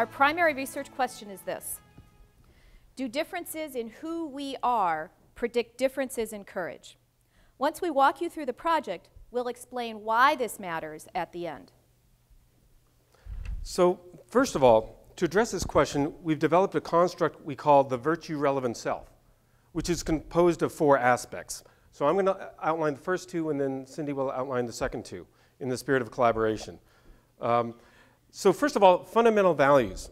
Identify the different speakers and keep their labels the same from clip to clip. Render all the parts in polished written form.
Speaker 1: Our primary research question is this: do differences in who we are predict differences in courage? Once we walk you through the project, we'll explain why this matters at the end.
Speaker 2: So, first of all, to address this question, we've developed a construct we call the virtue-relevant self, which is composed of 4 aspects. So I'm going to outline the first 2, and then Cindy will outline the second 2 in the spirit of collaboration. So first of all, fundamental values.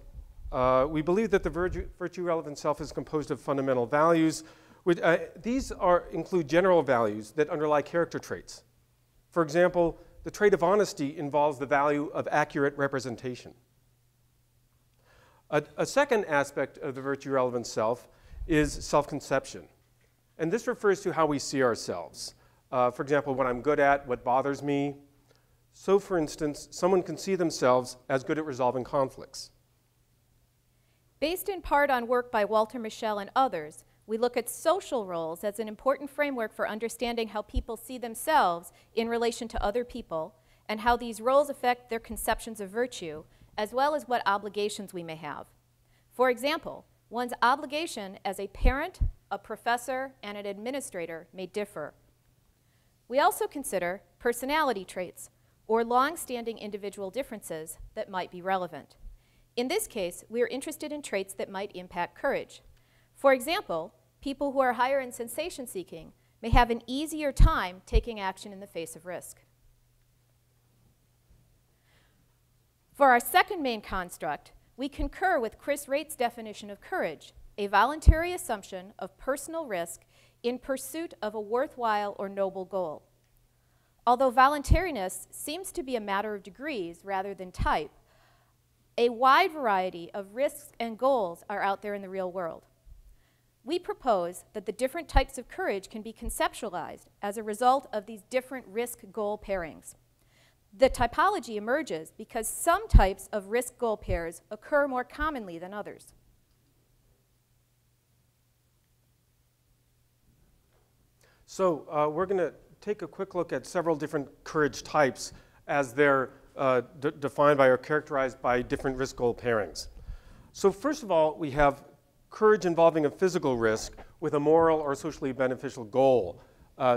Speaker 2: We believe that the virtue-relevant self is composed of fundamental values. These include general values that underlie character traits. For example, the trait of honesty involves the value of accurate representation. A second aspect of the virtue-relevant self is self-conception. And this refers to how we see ourselves. For example, what I'm good at, what bothers me. So, for instance, someone can see themselves as good at resolving conflicts.
Speaker 1: Based in part on work by Walter Mischel and others, we look at social roles as an important framework for understanding how people see themselves in relation to other people and how these roles affect their conceptions of virtue, as well as what obligations we may have. For example, one's obligation as a parent, a professor, and an administrator may differ. We also consider personality traits, or long-standing individual differences that might be relevant. In this case, we are interested in traits that might impact courage. For example, people who are higher in sensation-seeking may have an easier time taking action in the face of risk. For our second main construct, we concur with Chris Rait's definition of courage, a voluntary assumption of personal risk in pursuit of a worthwhile or noble goal. Although voluntariness seems to be a matter of degrees rather than type, a wide variety of risks and goals are out there in the real world. We propose that the different types of courage can be conceptualized as a result of these different risk-goal pairings. The typology emerges because some types of risk-goal pairs occur more commonly than others.
Speaker 2: So we're going to take a quick look at several different courage types as they're defined by or characterized by different risk-goal pairings. So first of all, we have courage involving a physical risk with a moral or socially beneficial goal,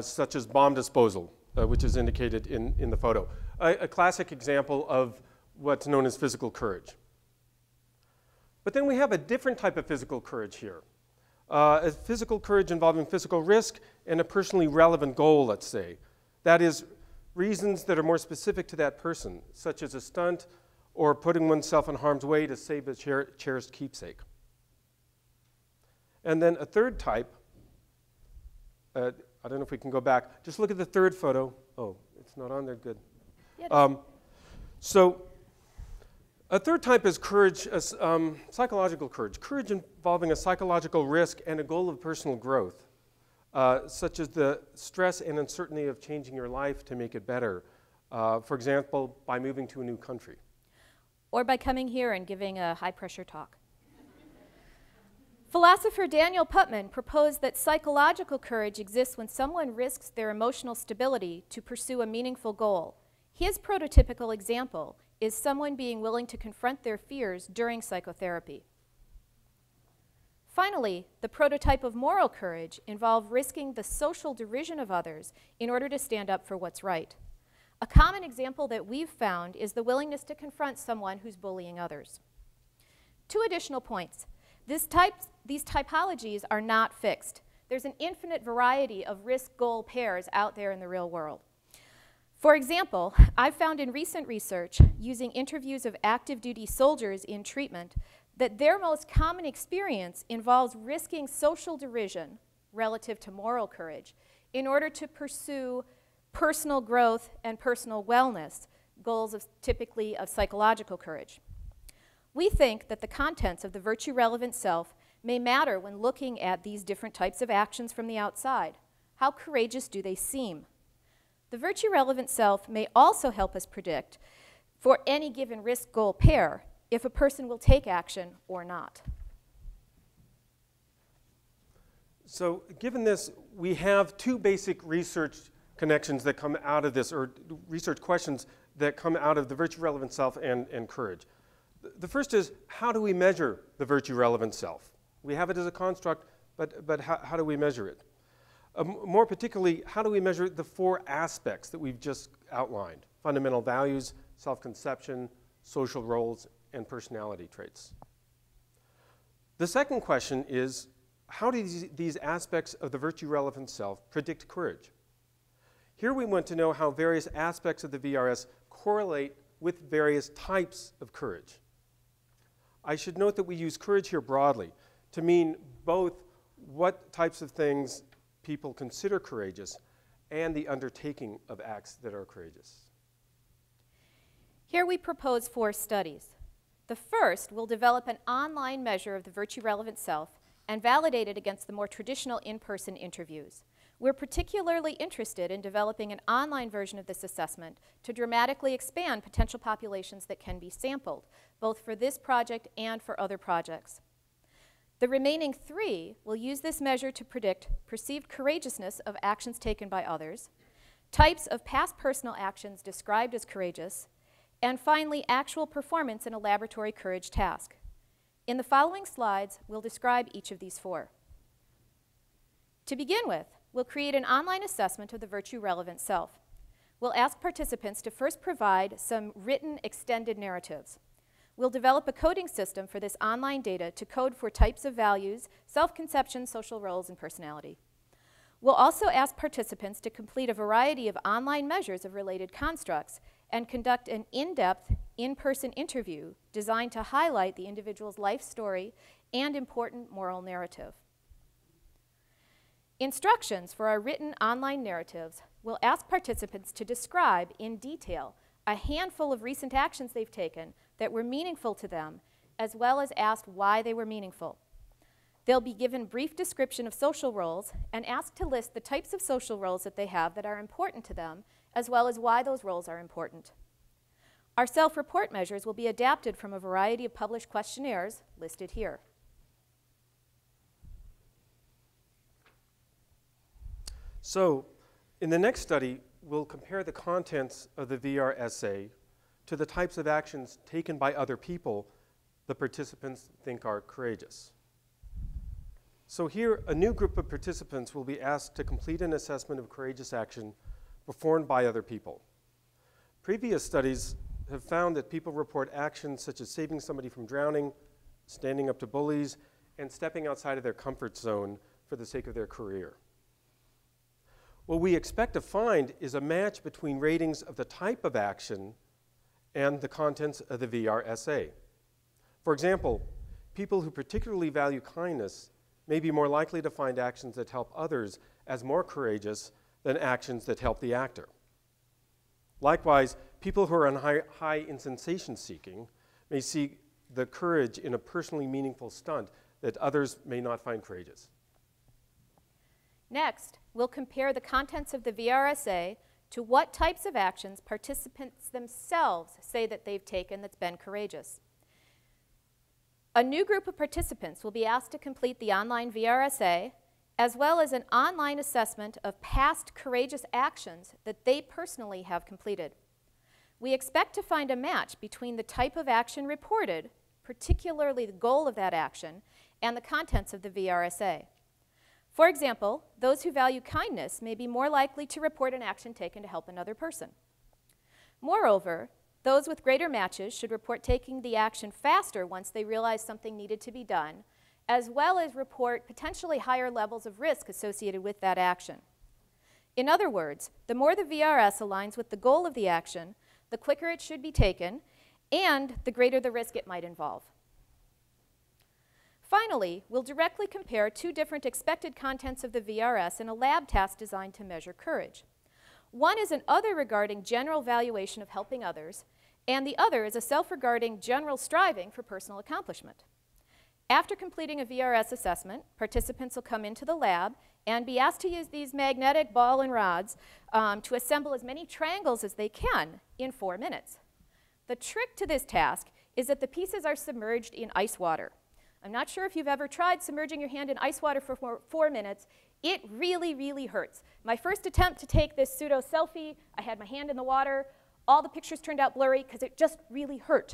Speaker 2: such as bomb disposal, which is indicated in the photo. A classic example of what's known as physical courage. But then we have a different type of physical courage here. A physical courage involving physical risk and a personally relevant goal, let's say. That is, reasons that are more specific to that person, such as a stunt or putting oneself in harm's way to save a cherished keepsake. And then a third type, I don't know if we can go back. Just look at the third photo. Oh, it's not on there, good. So a third type is courage, psychological courage. Courage involving a psychological risk and a goal of personal growth, such as the stress and uncertainty of changing your life to make it better. For example, by moving to a new country.
Speaker 1: Or by coming here and giving a high-pressure talk. Philosopher Daniel Putman proposed that psychological courage exists when someone risks their emotional stability to pursue a meaningful goal. His prototypical example is someone being willing to confront their fears during psychotherapy. Finally, the prototype of moral courage involved risking the social derision of others in order to stand up for what's right. A common example that we've found is the willingness to confront someone who's bullying others. 2 additional points. These typologies are not fixed. There's an infinite variety of risk-goal pairs out there in the real world. For example, I've found in recent research, using interviews of active duty soldiers in treatment, that their most common experience involves risking social derision relative to moral courage in order to pursue personal growth and personal wellness, goals typically of psychological courage. We think that the contents of the virtue-relevant self may matter when looking at these different types of actions from the outside. How courageous do they seem? The virtue-relevant self may also help us predict, for any given risk-goal pair, if a person will take action or not.
Speaker 2: So given this, we have 2 basic research connections that come out of this, or research questions that come out of the virtue-relevant self and courage. The first is, how do we measure the virtue-relevant self? We have it as a construct, but how do we measure it? More particularly, how do we measure the four aspects that we've just outlined? Fundamental values, self-conception, social roles, and personality traits. The second question is, how do these aspects of the virtue-relevant self predict courage? Here we want to know how various aspects of the VRS correlate with various types of courage. I should note that we use courage here broadly to mean both what types of things people consider courageous and the undertaking of acts that are courageous.
Speaker 1: Here we propose 4 studies. The first will develop an online measure of the virtue-relevant self and validate it against the more traditional in-person interviews. We're particularly interested in developing an online version of this assessment to dramatically expand potential populations that can be sampled, both for this project and for other projects. The remaining 3 will use this measure to predict perceived courageousness of actions taken by others, types of past personal actions described as courageous, and finally, actual performance in a laboratory courage task. In the following slides, we'll describe each of these 4. To begin with, we'll create an online assessment of the virtue-relevant self. We'll ask participants to first provide some written extended narratives. We'll develop a coding system for this online data to code for types of values, self-conception, social roles, and personality. We'll also ask participants to complete a variety of online measures of related constructs and conduct an in-depth, in-person interview designed to highlight the individual's life story and important moral narrative. Instructions for our written online narratives will ask participants to describe in detail a handful of recent actions they've taken that were meaningful to them, as well as asked why they were meaningful. They'll be given brief description of social roles and asked to list the types of social roles that they have that are important to them, as well as why those roles are important. Our self-report measures will be adapted from a variety of published questionnaires listed here.
Speaker 2: So, in the next study, we'll compare the contents of the VR essay to the types of actions taken by other people the participants think are courageous. So here, a new group of participants will be asked to complete an assessment of courageous action performed by other people. Previous studies have found that people report actions such as saving somebody from drowning, standing up to bullies, and stepping outside of their comfort zone for the sake of their career. What we expect to find is a match between ratings of the type of action and the contents of the VR essay. For example, people who particularly value kindness may be more likely to find actions that help others as more courageous than actions that help the actor. Likewise, people who are on high in sensation seeking may see the courage in a personally meaningful stunt that others may not find courageous.
Speaker 1: Next, we'll compare the contents of the VRSA to what types of actions participants themselves say that they've taken that's been courageous. A new group of participants will be asked to complete the online VRSA, as well as an online assessment of past courageous actions that they personally have completed. We expect to find a match between the type of action reported, particularly the goal of that action, and the contents of the VRSA. For example, those who value kindness may be more likely to report an action taken to help another person. Moreover, those with greater matches should report taking the action faster once they realize something needed to be done, as well as report potentially higher levels of risk associated with that action. In other words, the more the VRS aligns with the goal of the action, the quicker it should be taken, and the greater the risk it might involve. Finally, we'll directly compare 2 different expected contents of the VRS in a lab task designed to measure courage. One is an other regarding general valuation of helping others, and the other is a self-regarding general striving for personal accomplishment. After completing a VRS assessment, participants will come into the lab and be asked to use these magnetic ball and rods to assemble as many triangles as they can in 4 minutes. The trick to this task is that the pieces are submerged in ice water. I'm not sure if you've ever tried submerging your hand in ice water for 4 minutes. It really, really hurts. My first attempt to take this pseudo selfie, I had my hand in the water. All the pictures turned out blurry because it just really hurt.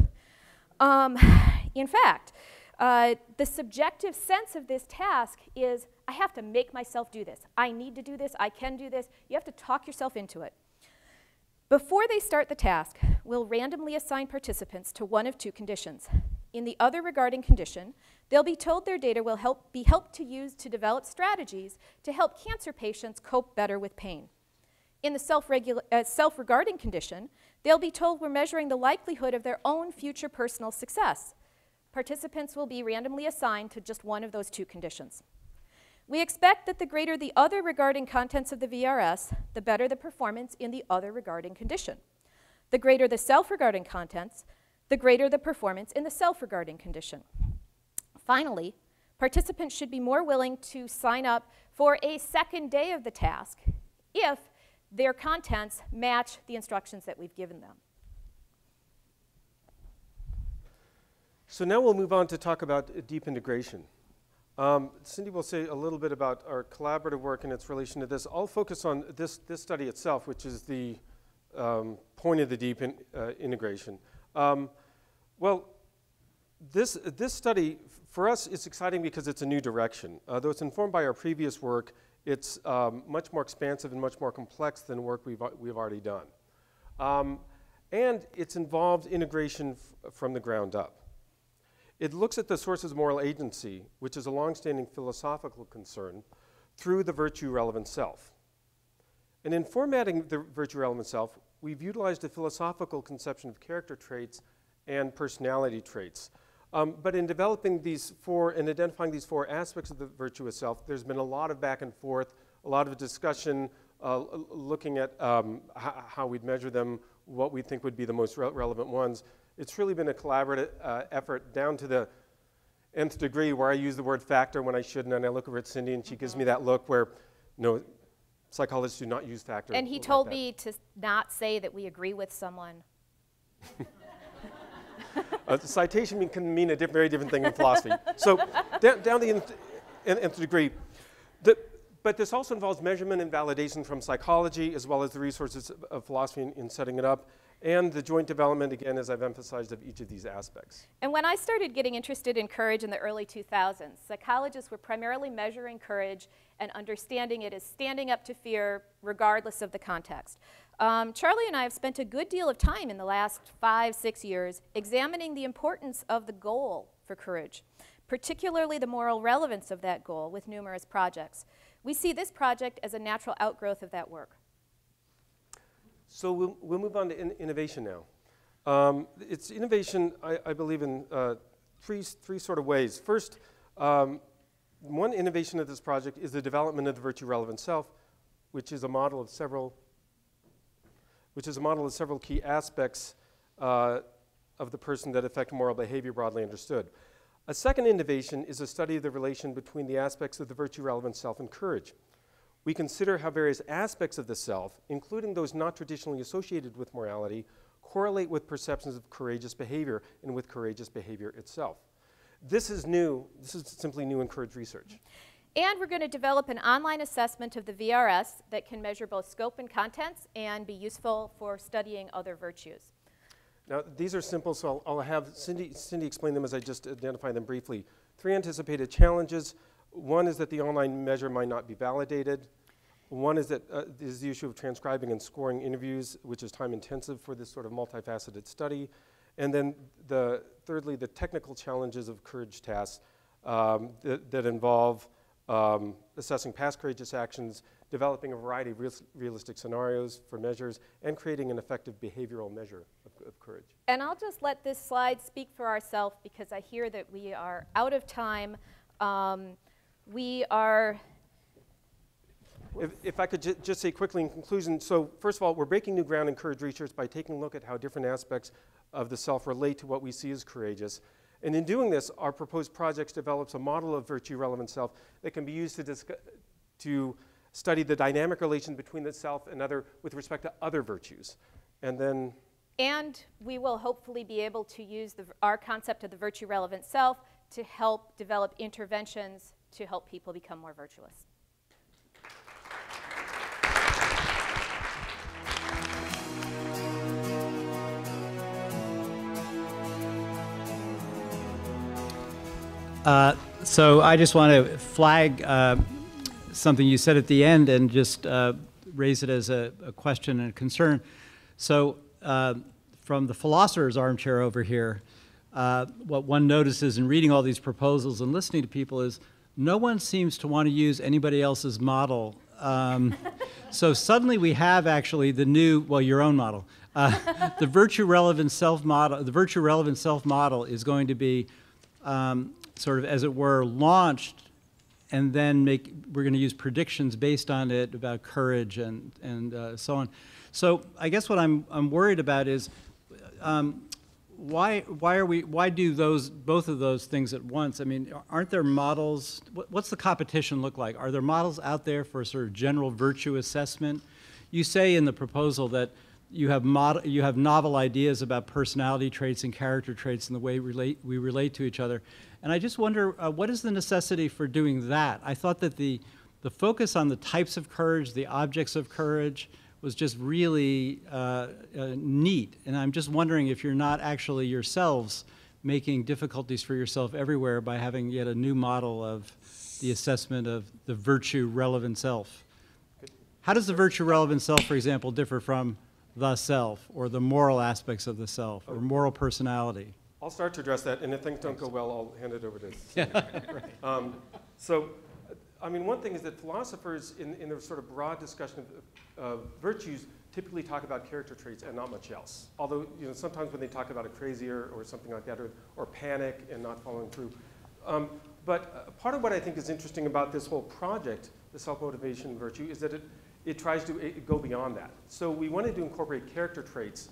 Speaker 1: In fact, the subjective sense of this task is, I have to make myself do this. I need to do this. I can do this. You have to talk yourself into it. Before they start the task, we'll randomly assign participants to one of two conditions. In the other regarding condition, they'll be told their data will be helped to use to develop strategies to help cancer patients cope better with pain. In the self-regarding condition, they'll be told we're measuring the likelihood of their own future personal success. Participants will be randomly assigned to just one of those two conditions. We expect that the greater the other regarding contents of the VRS, the better the performance in the other regarding condition. The greater the self-regarding contents, the greater the performance in the self-regarding condition. Finally, participants should be more willing to sign up for a second day of the task if their contents match the instructions that we've given them.
Speaker 2: So now we'll move on to talk about deep integration. Cindy will say a little bit about our collaborative work and its relation to this. I'll focus on this study itself, which is the point of the deep integration. Well, this study, for us, is exciting because it's a new direction. Though it's informed by our previous work, it's much more expansive and much more complex than work we've already done. And it's involved integration from the ground up. It looks at the sources of moral agency, which is a longstanding philosophical concern, through the virtue-relevant self. And in formatting the virtue-relevant self, we've utilized a philosophical conception of character traits and personality traits. But in developing these four and identifying these four aspects of the virtuous self, there's been a lot of back and forth, a lot of discussion, looking at how we'd measure them, what we think would be the most relevant ones. It's really been a collaborative effort down to the nth degree where I use the word factor when I shouldn't, and I look over at Cindy and she gives me that look where, no, psychologists do not use factor.
Speaker 1: And he told me to not say that we agree with someone.
Speaker 2: Citation can mean a very different thing in philosophy. So down the nth degree. But this also involves measurement and validation from psychology, as well as the resources of philosophy in setting it up, and the joint development, again, as I've emphasized, of each of these aspects.
Speaker 1: And when I started getting interested in courage in the early 2000s, psychologists were primarily measuring courage and understanding it as standing up to fear regardless of the context. Charlie and I have spent a good deal of time in the last 5-6 years examining the importance of the goal for courage, particularly the moral relevance of that goal with numerous projects. We see this project as a natural outgrowth of that work.
Speaker 2: So we'll move on to innovation now. It's innovation, I believe, in three sort of ways. First, one innovation of this project is the development of the virtue-relevant self, which is a model of several key aspects of the person that affect moral behavior broadly understood. A second innovation is a study of the relation between the aspects of the virtue-relevant self and courage. We consider how various aspects of the self, including those not traditionally associated with morality, correlate with perceptions of courageous behavior and with courageous behavior itself. This is new. This is simply new in courage research.
Speaker 1: And we're going to develop an online assessment of the VRS that can measure both scope and contents and be useful for studying other virtues.
Speaker 2: Now, these are simple, so I'll have Cindy explain them as I just identify them briefly. 3 anticipated challenges. One is that the online measure might not be validated. One is that is the issue of transcribing and scoring interviews, which is time intensive for this sort of multifaceted study. And then thirdly, the technical challenges of courage tasks that involve assessing past courageous actions, developing a variety of realistic scenarios for measures, and creating an effective behavioral measure of courage.
Speaker 1: And I'll just let this slide speak for ourselves because I hear that we are out of time. We are...
Speaker 2: If I could just say quickly in conclusion, so first of all, we're breaking new ground in courage research by taking a look at how different aspects of the self relate to what we see as courageous. And in doing this, our proposed project develops a model of virtue-relevant self that can be used to study the dynamic relation between the self and other with respect to other virtues. And we will hopefully be able to use our concept of the virtue-relevant self to help develop interventions to help people become more virtuous.
Speaker 3: So I just want to flag something you said at the end and just raise it as a question and a concern. So from the philosopher's armchair over here, what one notices in reading all these proposals and listening to people is no one seems to want to use anybody else's model. So suddenly we have actually the new, well, your own model. The virtue relevant self model. The virtue relevant self model is going to be sort of, as it were, launched, and then we're going to use predictions based on it about courage and so on. So I guess what I'm worried about is why do both of those things at once? I mean, aren't there models? What's the competition look like? Are there models out there for sort of general virtue assessment? You say in the proposal that you have novel ideas about personality traits and character traits and the way we relate to each other. And I just wonder, what is the necessity for doing that? I thought that the focus on the types of courage, the objects of courage, was just really neat. And I'm just wondering if you're not actually yourselves making difficulties for yourself everywhere by having yet a new model of the assessment of the virtue relevant self. How does the virtue relevant self, for example, differ from the self, or the moral aspects of the self, or moral personality?
Speaker 2: I'll start to address that, and if things don't go well, I'll hand it over to
Speaker 3: Cynthia.
Speaker 2: Yeah, right. So, I mean, one thing is that philosophers, in their sort of broad discussion of virtues, typically talk about character traits and not much else. Although, you know, sometimes when they talk about a crazier or something like that, or panic and not following through. But part of what I think is interesting about this whole project, the self-motivation virtue, is that it tries to go beyond that. So we wanted to incorporate character traits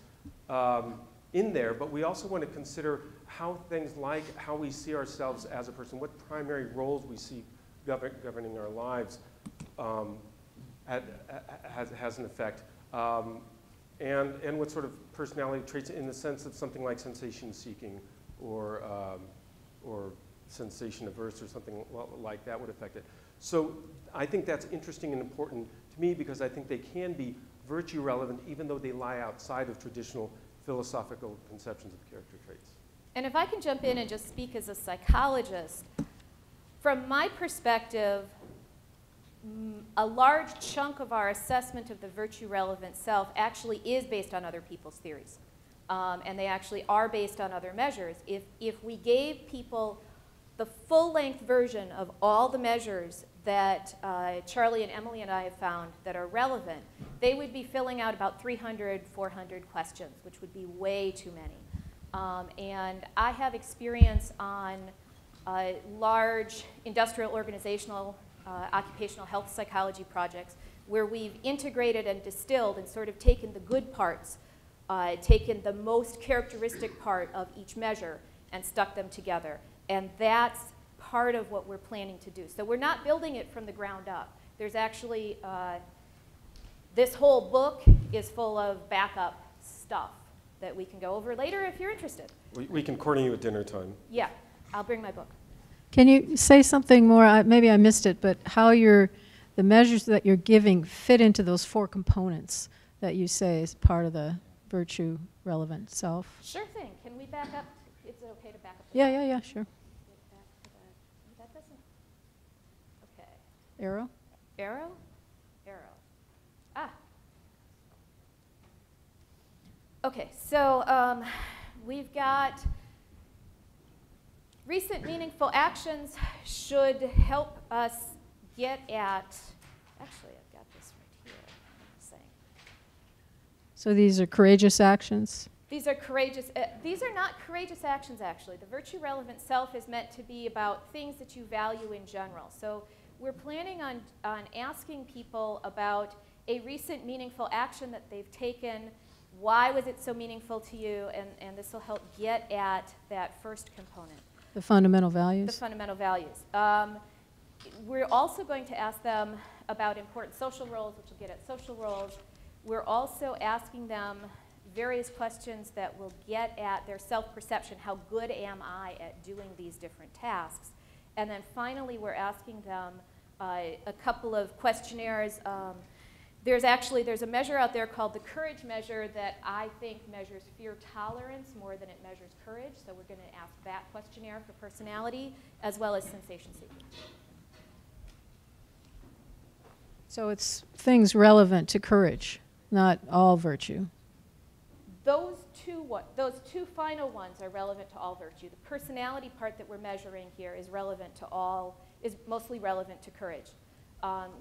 Speaker 2: in there, but we also want to consider how things like how we see ourselves as a person, what primary roles we see governing our lives has an effect, and what sort of personality traits in the sense of something like sensation seeking or sensation averse or something like that would affect it. So I think that's interesting and important to me because I think they can be virtue relevant even though they lie outside of traditional philosophical conceptions of character traits.
Speaker 1: And if I can jump in and just speak as a psychologist, from my perspective, a large chunk of our assessment of the virtue relevant self actually is based on other people's theories. And they actually are based on other measures. If we gave people the full-length version of all the measures that Charlie and Emily and I have found that are relevant, they would be filling out about 300, 400 questions, which would be way too many. And I have experience on large industrial organizational occupational health psychology projects where we've integrated and distilled and sort of taken the good parts, taken the most characteristic part of each measure and stuck them together. And that's part of what we're planning to do. So we're not building it from the ground up. There's actually, this whole book is full of backup stuff that we can go over later if you're interested.
Speaker 2: We can corner you at dinner time.
Speaker 1: Yeah, I'll bring my book.
Speaker 4: Can you say something more? Maybe I missed it, but how the measures that you're giving fit into those 4 components that you say is part of the virtue relevant self?
Speaker 1: Sure thing. Can we back up? Is it okay to back up?
Speaker 4: Yeah, sure.
Speaker 1: That doesn't. Okay.
Speaker 4: Arrow?
Speaker 1: Arrow? Arrow. Ah. Okay, so we've got recent meaningful actions should help us get at, actually I've got this right here, saying.
Speaker 4: So these are courageous actions?
Speaker 1: These are courageous, these are not courageous actions actually. The virtue relevant self is meant to be about things that you value in general. So we're planning on asking people about a recent meaningful action that they've taken. Why was it so meaningful to you? And this will help get at that first component.
Speaker 4: The fundamental values?
Speaker 1: The fundamental values. We're also going to ask them about important social roles, which will get at social roles. We're also asking them various questions that will get at their self-perception. How good am I at doing these different tasks? And then finally, we're asking them a couple of questionnaires there's a measure out there called the courage measure that I think measures fear tolerance more than it measures courage. So we're going to ask that questionnaire for personality as well as sensation seeking.
Speaker 4: So it's things relevant to courage, not all virtue.
Speaker 1: Those two final ones are relevant to all virtue. The personality part that we're measuring here is mostly relevant to courage.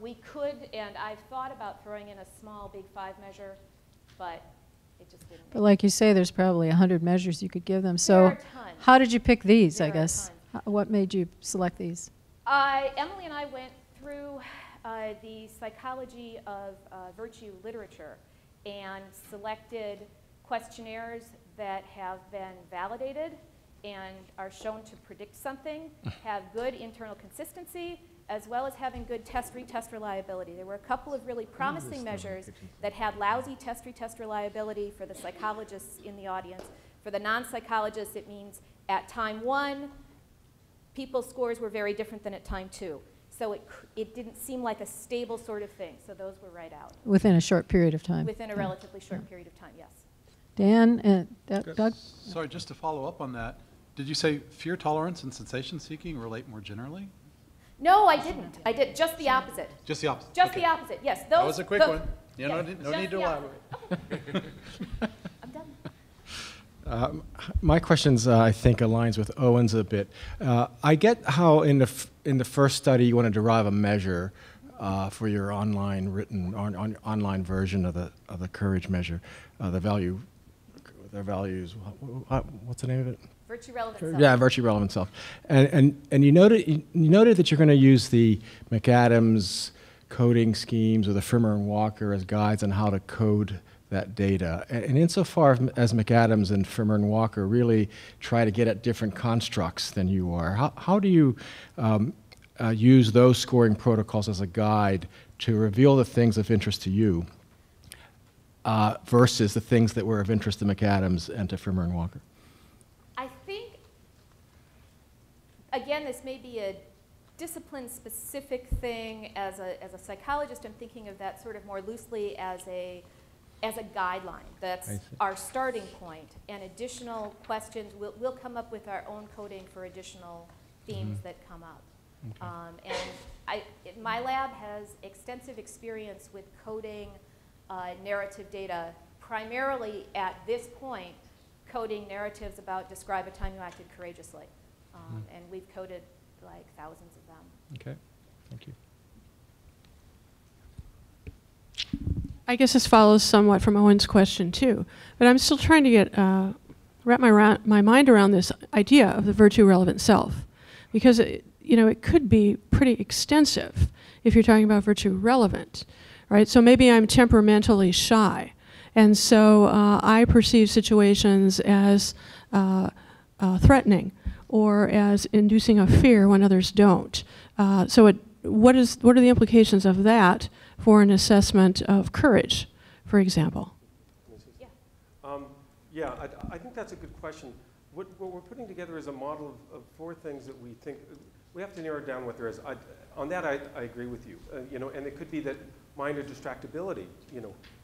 Speaker 1: We could, and I've thought about throwing in a small Big Five measure, but it just didn't.
Speaker 4: But like you say, there's probably 100 measures you could give them.
Speaker 1: There
Speaker 4: So
Speaker 1: are tons.
Speaker 4: how did you pick these,
Speaker 1: There
Speaker 4: I
Speaker 1: are
Speaker 4: guess? What made you select these?
Speaker 1: Emily and I went through the psychology of virtue literature and selected questionnaires that have been validated and are shown to predict something, have good internal consistency, as well as having good test-retest reliability. There were a couple of really promising measures that had lousy test-retest reliability for the psychologists in the audience. For the non-psychologists, it means at time 1, people's scores were very different than at time 2. So it didn't seem like a stable sort of thing. So those were right out.
Speaker 4: Within a short period of time.
Speaker 1: Within a relatively short period of time, yes.
Speaker 4: Dan and Doug?
Speaker 5: Sorry, just to follow up on that, did you say fear tolerance and sensation seeking relate more generally?
Speaker 1: No, I didn't. I did just the opposite.
Speaker 5: Just the opposite?
Speaker 1: Just
Speaker 5: Okay.
Speaker 1: the opposite, yes. Those,
Speaker 5: That was a quick one. You know, no
Speaker 1: just
Speaker 5: need to
Speaker 1: the
Speaker 5: elaborate.
Speaker 1: opposite. I'm done.
Speaker 6: My questions, I think, aligns with Owen's a bit. I get how in the first study you want to derive a measure for your online online version of the courage measure, their values. What's the name of it?
Speaker 1: Virtue relevant self.
Speaker 6: Yeah, virtue relevant self. And you noted that you're going to use the McAdams coding schemes or the Firmer and Walker as guides on how to code that data. And insofar as McAdams and Firmer and Walker really try to get at different constructs than you are, how do you use those scoring protocols as a guide to reveal the things of interest to you versus the things that were of interest to McAdams and to Firmer and Walker?
Speaker 1: I think, again, this may be a discipline-specific thing. As a psychologist, I'm thinking of that sort of more loosely as a guideline. That's our starting point. And additional questions, we'll come up with our own coding for additional themes that come up. Okay. And my lab has extensive experience with coding narrative data, primarily at this point, coding narratives about describe a time you acted courageously. And we've coded like thousands of them.
Speaker 6: Okay, thank you.
Speaker 7: I guess this follows somewhat from Owen's question too, but I'm still trying to get wrap my mind around this idea of the virtue relevant self, because it could be pretty extensive if you're talking about virtue relevant, right? So maybe I'm temperamentally shy, and so I perceive situations as threatening or as inducing a fear when others don't. What are the implications of that for an assessment of courage, for example?
Speaker 2: Yeah. I think that's a good question. What we're putting together is a model of 4 things that we think, we have to narrow down what there is. On that, I agree with you. And it could be that minor distractibility,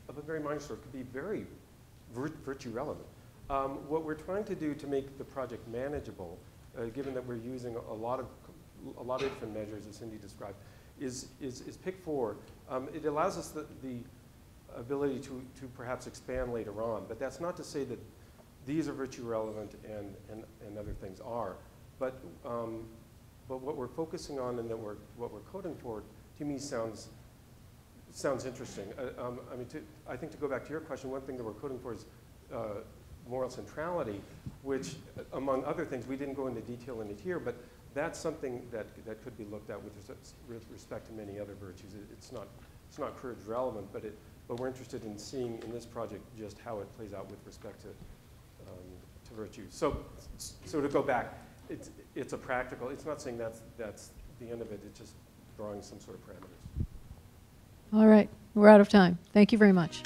Speaker 2: of a very minor sort, could be very virtue relevant. What we're trying to do to make the project manageable, given that we're using a lot of different measures, as Cindy described, is pick 4. It allows us the ability to perhaps expand later on, but that's not to say that these are virtue relevant and other things are. But what we're focusing on and what we're coding for, to me, sounds interesting. I think to go back to your question, one thing that we're coding for is moral centrality, which, among other things, we didn't go into detail in it here, but that's something that could be looked at with respect to many other virtues. It's not courage relevant, but we're interested in seeing in this project just how it plays out with respect to virtue. So to go back, it's a practical. It's not saying that's the end of it. It's just drawing some sort of parameters.
Speaker 4: All right, we're out of time. Thank you very much.